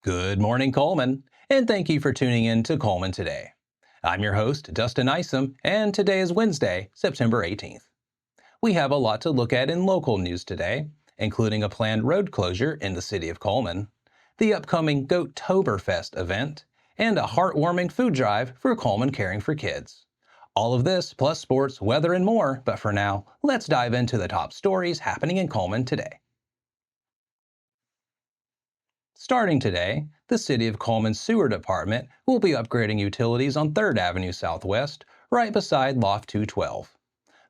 Good morning, Cullman, and thank you for tuning in to Cullman Today. I'm your host, Dustin Isom, and today is Wednesday, September 18th. We have a lot to look at in local news today, including a planned road closure in the city of Cullman, the upcoming Goat-toberfest event, and a heartwarming food drive for Cullman Caring for Kids. All of this, plus sports, weather, and more, but for now, let's dive into the top stories happening in Cullman today. Starting today, the City of Cullman Sewer Department will be upgrading utilities on 3rd Avenue Southwest, right beside Loft 212.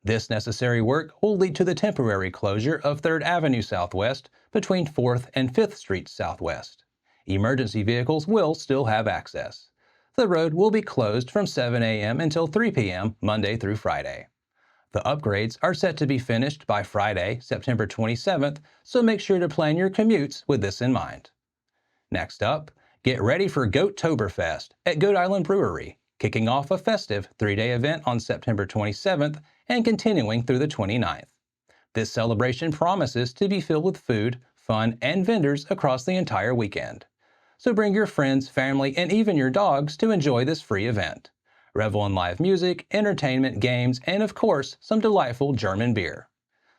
This necessary work will lead to the temporary closure of 3rd Avenue Southwest between 4th and 5th Streets Southwest. Emergency vehicles will still have access. The road will be closed from 7 a.m. until 3 p.m. Monday through Friday. The upgrades are set to be finished by Friday, September 27th, so make sure to plan your commutes with this in mind. Next up, get ready for Goat-toberfest at Goat Island Brewery, kicking off a festive 3-day event on September 27th and continuing through the 29th. This celebration promises to be filled with food, fun, and vendors across the entire weekend. So bring your friends, family, and even your dogs to enjoy this free event. Revel in live music, entertainment, games, and of course, some delightful German beer.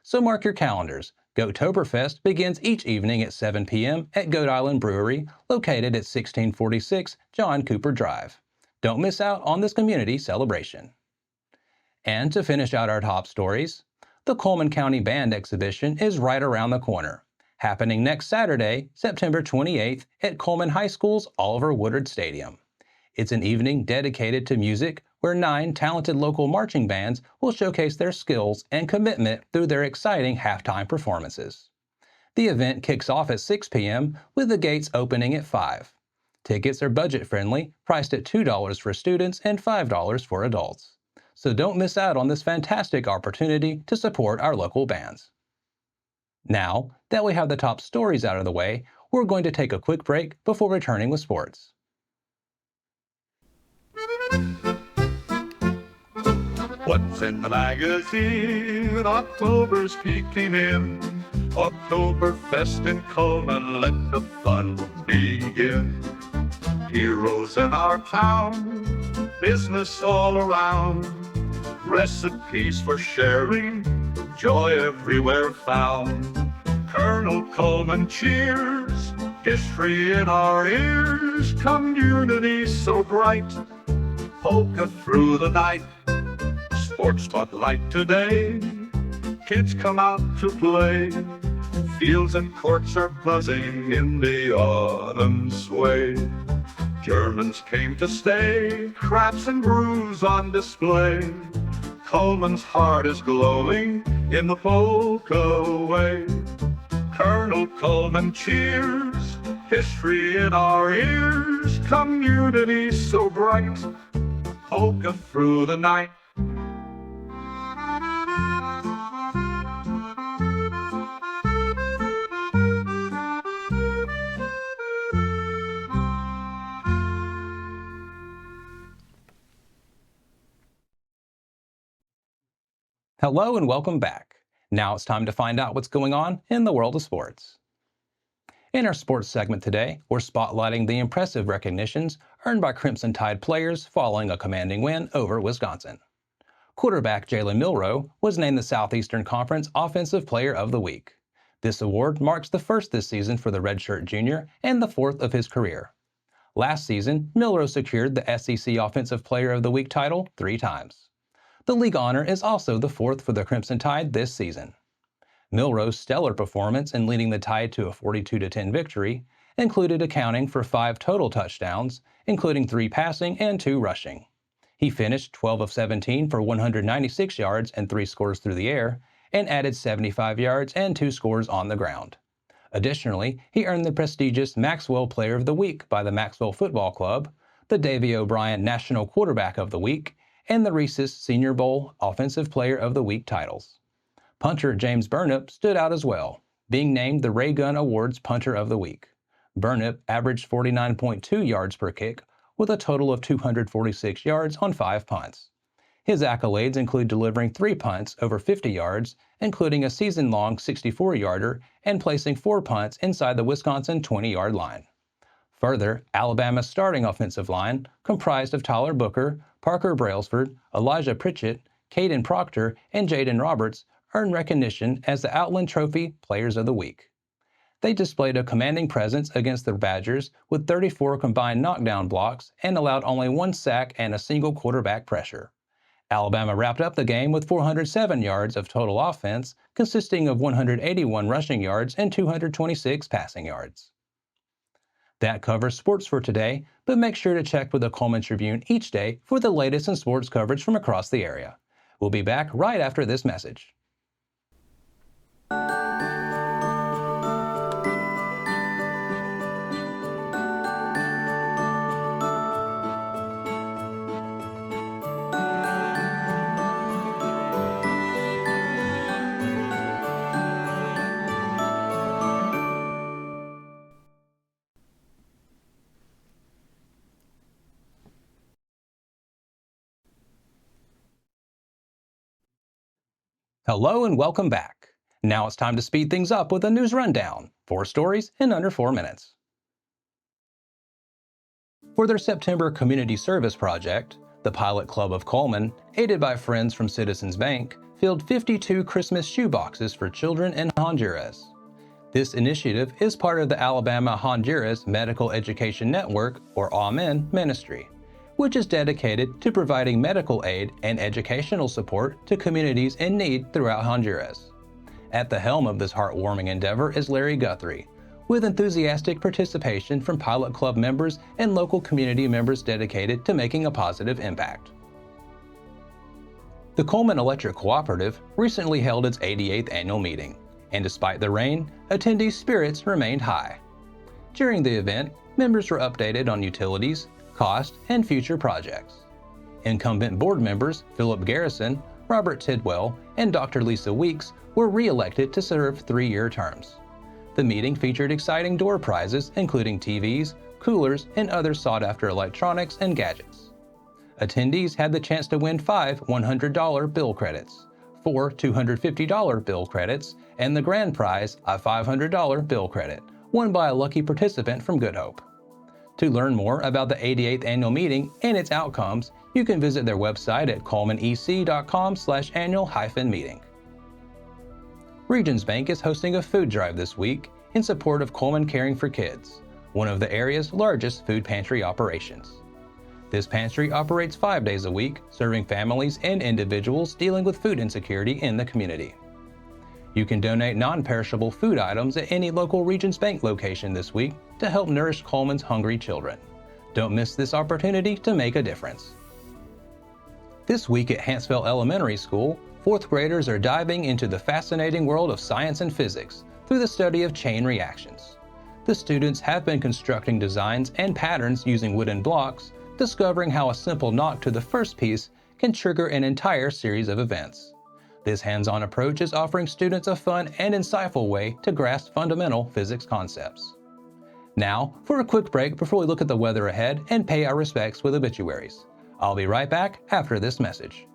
So mark your calendars. Goat-toberfest begins each evening at 7 p.m. at Goat Island Brewery, located at 1646 John Cooper Drive. Don't miss out on this community celebration. And to finish out our top stories, the Cullman County Band Exhibition is right around the corner, happening next Saturday, September 28th at Cullman High School's Oliver Woodard Stadium. It's an evening dedicated to music where 9 talented local marching bands will showcase their skills and commitment through their exciting halftime performances. The event kicks off at 6 p.m. with the gates opening at 5. Tickets are budget-friendly, priced at $2 for students and $5 for adults. So don't miss out on this fantastic opportunity to support our local bands. Now that we have the top stories out of the way, we're going to take a quick break before returning with sports. What's in the magazine? October's peeking in. Oktoberfest in Cullman, let the fun begin. Heroes in our town, business all around. Recipes for sharing, joy everywhere found. Colonel Cullman cheers, history in our ears. Community so bright, polka through the night. Sports spotlight today, kids come out to play. Fields and courts are buzzing in the autumn sway. Germans came to stay, crafts and brews on display. Cullman's heart is glowing in the polka way. Colonel Cullman cheers, history in our ears. Community so bright, polka through the night. Hello and welcome back. Now it's time to find out what's going on in the world of sports. In our sports segment today, we're spotlighting the impressive recognitions earned by Crimson Tide players following a commanding win over Wisconsin. Quarterback Jalen Milroe was named the Southeastern Conference Offensive Player of the Week. This award marks the first this season for the redshirt junior and the 4th of his career. Last season, Milroe secured the SEC Offensive Player of the Week title 3 times. The league honor is also the 4th for the Crimson Tide this season. Milroe's stellar performance in leading the Tide to a 42-10 victory included accounting for 5 total touchdowns, including 3 passing and 2 rushing. He finished 12 of 17 for 196 yards and 3 scores through the air, and added 75 yards and 2 scores on the ground. Additionally, he earned the prestigious Maxwell Player of the Week by the Maxwell Football Club, the Davey O'Brien National Quarterback of the Week, and the Reese's Senior Bowl Offensive Player of the Week titles. Punter James Burnup stood out as well, being named the Ray Gun Awards Punter of the Week. Burnup averaged 49.2 yards per kick, with a total of 246 yards on 5 punts. His accolades include delivering 3 punts over 50 yards, including a season-long 64-yarder, and placing 4 punts inside the Wisconsin 20-yard line. Further, Alabama's starting offensive line, comprised of Tyler Booker, Parker Brailsford, Elijah Pritchett, Caden Proctor, and Jaden Roberts, earned recognition as the Outland Trophy Players of the Week. They displayed a commanding presence against the Badgers with 34 combined knockdown blocks and allowed only one sack and a single quarterback pressure. Alabama wrapped up the game with 407 yards of total offense, consisting of 181 rushing yards and 226 passing yards. That covers sports for today, but make sure to check with the Cullman Tribune each day for the latest in sports coverage from across the area. We'll be back right after this message. Hello and welcome back. Now it's time to speed things up with a news rundown. 4 stories in under 4 minutes. For their September community service project, the Pilot Club of Cullman, aided by friends from Citizens Bank, filled 52 Christmas shoe boxes for children in Honduras. This initiative is part of the Alabama-Honduras Medical Education Network, or AMEN, ministry, which is dedicated to providing medical aid and educational support to communities in need throughout Honduras. At the helm of this heartwarming endeavor is Larry Guthrie, with enthusiastic participation from Pilot Club members and local community members dedicated to making a positive impact. The Cullman Electric Cooperative recently held its 88th annual meeting, and despite the rain, attendees' spirits remained high. During the event, members were updated on utilities, cost, and future projects. Incumbent board members Philip Garrison, Robert Tidwell, and Dr. Lisa Weeks were re-elected to serve 3-year terms. The meeting featured exciting door prizes including TVs, coolers, and other sought-after electronics and gadgets. Attendees had the chance to win 5 $100 bill credits, 4 $250 bill credits, and the grand prize, a $500 bill credit, won by a lucky participant from Good Hope. To learn more about the 88th annual meeting and its outcomes, you can visit their website at cullmanec.com/annual-meeting. Regions Bank is hosting a food drive this week in support of Cullman Caring for Kids, one of the area's largest food pantry operations. This pantry operates 5 days a week, serving families and individuals dealing with food insecurity in the community. You can donate non-perishable food items at any local Regions Bank location this week to help nourish Cullman's hungry children. Don't miss this opportunity to make a difference. This week at Hanceville Elementary School, 4th graders are diving into the fascinating world of science and physics through the study of chain reactions. The students have been constructing designs and patterns using wooden blocks, discovering how a simple knock to the first piece can trigger an entire series of events. This hands-on approach is offering students a fun and insightful way to grasp fundamental physics concepts. Now, for a quick break before we look at the weather ahead and pay our respects with obituaries. I'll be right back after this message.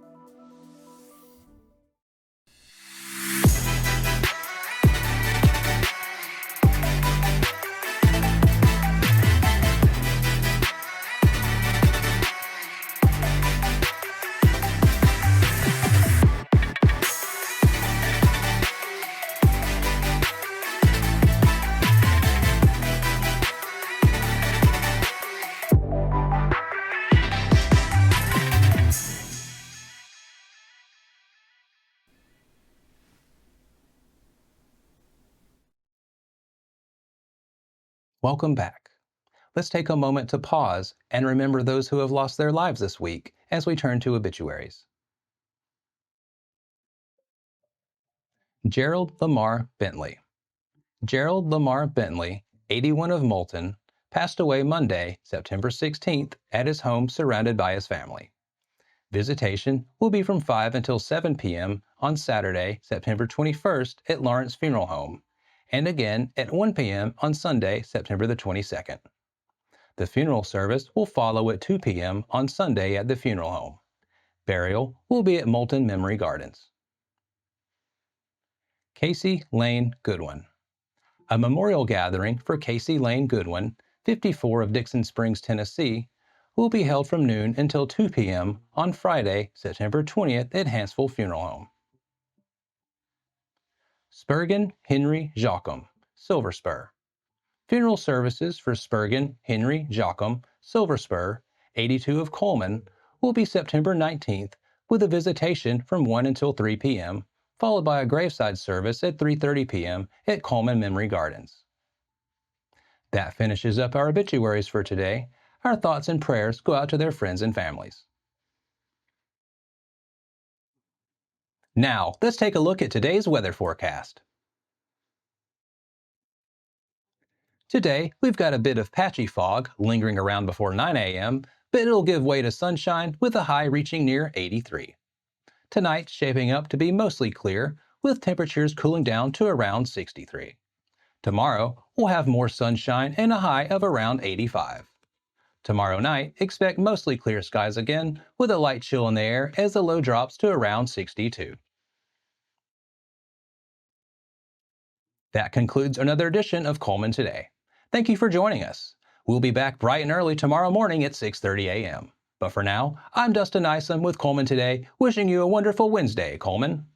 Welcome back. Let's take a moment to pause and remember those who have lost their lives this week as we turn to obituaries. Gerald Lamar Bentley. Gerald Lamar Bentley, 81 of Moulton, passed away Monday, September 16th at his home surrounded by his family. Visitation will be from 5 until 7 p.m. on Saturday, September 21st at Lawrence Funeral Home, and again at 1 p.m. on Sunday, September the 22nd. The funeral service will follow at 2 p.m. on Sunday at the funeral home. Burial will be at Moulton Memory Gardens. Casey Lane Goodwin. A memorial gathering for Casey Lane Goodwin, 54 of Dixon Springs, Tennessee, will be held from noon until 2 p.m. on Friday, September 20th at Hansville Funeral Home. Spurgeon Henry Joachim, Silver Spur. Funeral services for Spurgeon Henry Joachim, Silver Spur, 82 of Cullman, will be September 19th with a visitation from 1 until 3 p.m., followed by a graveside service at 3:30 p.m. at Cullman Memory Gardens. That finishes up our obituaries for today. Our thoughts and prayers go out to their friends and families. Now, let's take a look at today's weather forecast. Today, we've got a bit of patchy fog lingering around before 9 a.m., but it'll give way to sunshine with a high reaching near 83. Tonight's shaping up to be mostly clear, with temperatures cooling down to around 63. Tomorrow, we'll have more sunshine and a high of around 85. Tomorrow night, expect mostly clear skies again, with a light chill in the air as the low drops to around 62. That concludes another edition of Cullman Today. Thank you for joining us. We'll be back bright and early tomorrow morning at 6:30 a.m. But for now, I'm Dustin Isom with Cullman Today, wishing you a wonderful Wednesday, Cullman.